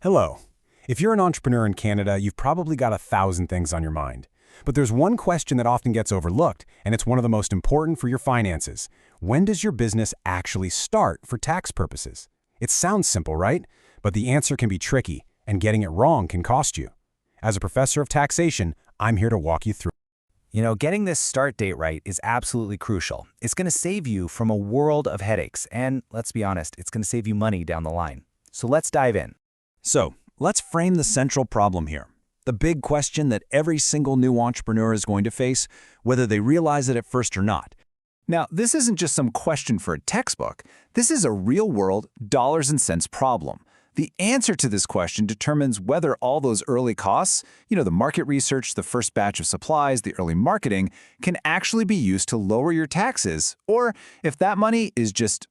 Hello. If you're an entrepreneur in Canada, you've probably got 1,000 things on your mind. But there's one question that often gets overlooked, and it's one of the most important for your finances. When does your business actually start for tax purposes? It sounds simple, right? But the answer can be tricky, and getting it wrong can cost you. As a professor of taxation, I'm here to walk you through. Getting this start date right is absolutely crucial. It's going to save you from a world of headaches, and let's be honest, it's going to save you money down the line. So let's dive in. So, let's frame the central problem here. The big question that every single new entrepreneur is going to face, whether they realize it at first or not. Now, this isn't just some question for a textbook. This is a real-world, dollars and cents problem. The answer to this question determines whether all those early costs, the market research, the first batch of supplies, the early marketing, can actually be used to lower your taxes, or if that money is just,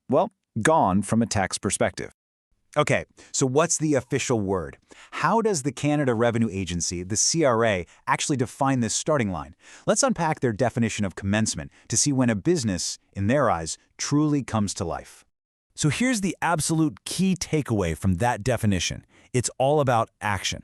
gone from a tax perspective. Okay, so what's the official word? How does the Canada Revenue Agency, the CRA, actually define this starting line? Let's unpack their definition of commencement to see when a business, in their eyes, truly comes to life. So here's the absolute key takeaway from that definition. It's all about action.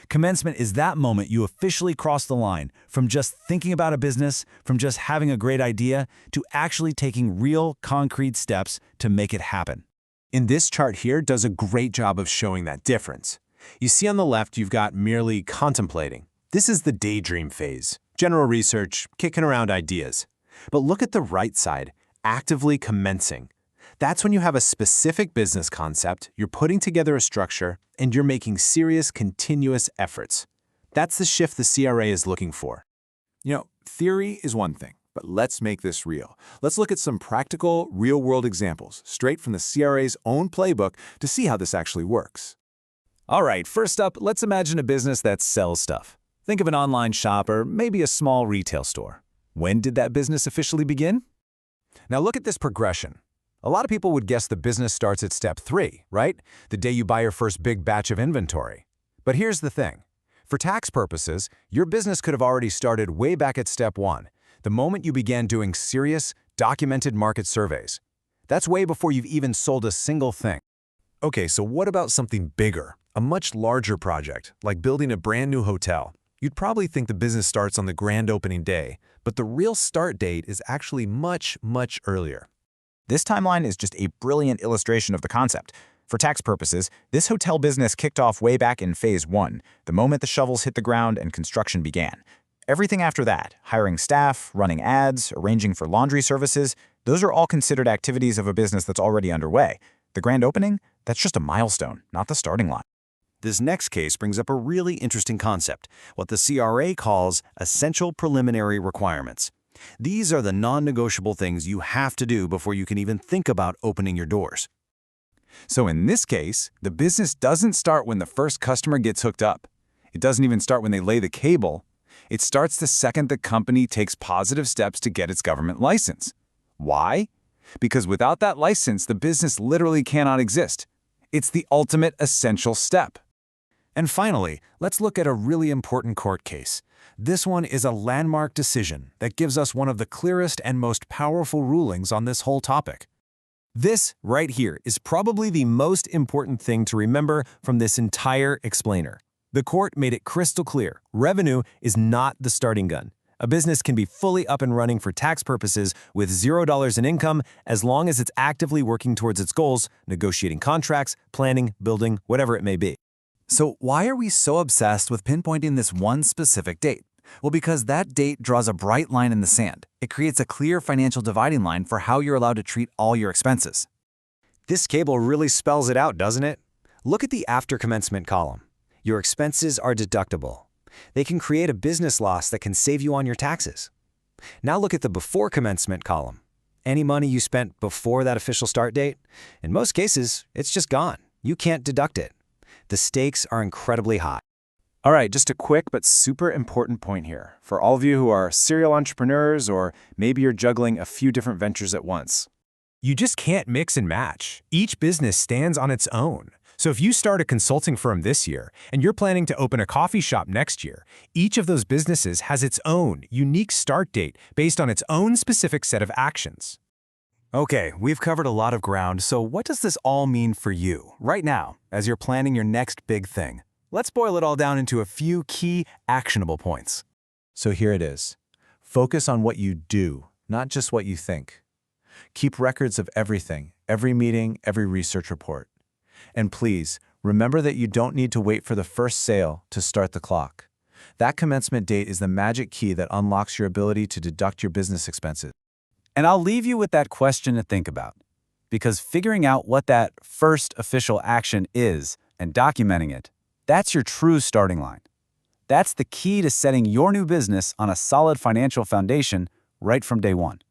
Commencement is that moment you officially cross the line from just thinking about a business, from just having a great idea, to actually taking real, concrete steps to make it happen. In this chart here does a great job of showing that difference. You see on the left you've got merely contemplating. This is the daydream phase, general research, kicking around ideas. But look at the right side, actively commencing. That's when you have a specific business concept, you're putting together a structure, and you're making serious, continuous efforts. That's the shift the CRA is looking for. Theory is one thing. But let's make this real. Let's look at some practical, real-world examples, straight from the CRA's own playbook to see how this actually works. All right, first up, let's imagine a business that sells stuff. Think of an online shop or maybe a small retail store. When did that business officially begin? Now look at this progression. A lot of people would guess the business starts at step 3, right? The day you buy your first big batch of inventory. But here's the thing. For tax purposes, your business could have already started way back at step 1. The moment you began doing serious, documented market surveys. That's way before you've even sold a single thing. Okay, so what about something bigger, a much larger project, like building a brand new hotel? You'd probably think the business starts on the grand opening day, but the real start date is actually much, much earlier. This timeline is just a brilliant illustration of the concept. For tax purposes, this hotel business kicked off way back in phase 1, the moment the shovels hit the ground and construction began. Everything after that, hiring staff, running ads, arranging for laundry services, those are all considered activities of a business that's already underway. The grand opening, that's just a milestone, not the starting line. This next case brings up a really interesting concept, what the CRA calls essential preliminary requirements. These are the non-negotiable things you have to do before you can even think about opening your doors. So in this case, the business doesn't start when the first customer gets hooked up. It doesn't even start when they lay the cable. It starts the second the company takes positive steps to get its government license. Why? Because without that license, the business literally cannot exist. It's the ultimate essential step. And finally, let's look at a really important court case. This one is a landmark decision that gives us one of the clearest and most powerful rulings on this whole topic. This right here is probably the most important thing to remember from this entire explainer. The court made it crystal clear, revenue is not the starting gun. A business can be fully up and running for tax purposes with $0 in income as long as it's actively working towards its goals, negotiating contracts, planning, building, whatever it may be. So why are we so obsessed with pinpointing this one specific date? Well, because that date draws a bright line in the sand. It creates a clear financial dividing line for how you're allowed to treat all your expenses. This table really spells it out, doesn't it? Look at the after commencement column. Your expenses are deductible. They can create a business loss that can save you on your taxes. Now look at the before commencement column. Any money you spent before that official start date? In most cases, it's just gone. You can't deduct it. The stakes are incredibly high. All right, just a quick but super important point here. For all of you who are serial entrepreneurs or maybe you're juggling a few different ventures at once. You just can't mix and match. Each business stands on its own. So if you start a consulting firm this year and you're planning to open a coffee shop next year, each of those businesses has its own unique start date based on its own specific set of actions. Okay, we've covered a lot of ground, so what does this all mean for you, right now, as you're planning your next big thing? Let's boil it all down into a few key, actionable points. So here it is. Focus on what you do, not just what you think. Keep records of everything, every meeting, every research report. And please, remember that you don't need to wait for the first sale to start the clock. That commencement date is the magic key that unlocks your ability to deduct your business expenses. And I'll leave you with that question to think about, because figuring out what that first official action is and documenting it, that's your true starting line. That's the key to setting your new business on a solid financial foundation right from day one.